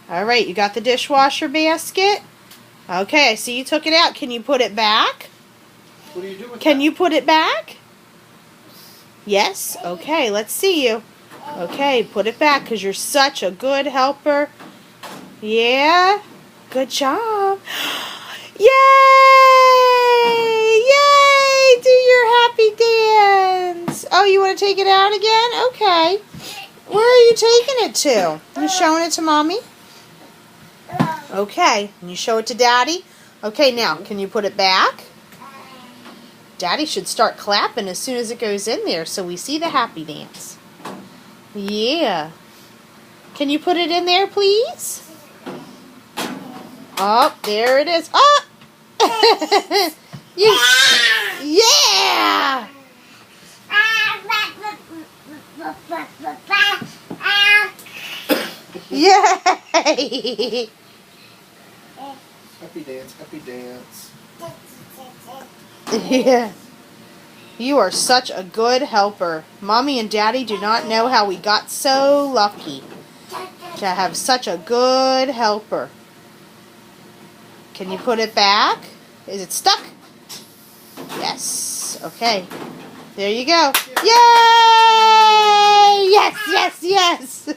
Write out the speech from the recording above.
All right, you got the dishwasher basket? Okay, I see you took it out. Can you put it back? What do you do with Can that? you put it back? Yes? Okay, let's see you. Okay, put it back because you're such a good helper. Yeah? Good job. Yay! Yay! Do your happy dance. Oh, you want to take it out again? Okay. Where are you taking it to? You showing it to Mommy? Okay. And you show it to Daddy? Okay, now, can you put it back? Daddy should start clapping as soon as it goes in there so we see the happy dance. Yeah. Can you put it in there, please? Oh, there it is. Oh! Yeah! Yay! Happy dance, happy dance. Yeah. You are such a good helper. Mommy and Daddy do not know how we got so lucky to have such a good helper. Can you put it back? Is it stuck? Yes. Okay. There you go. Yay! Yes, yes, yes!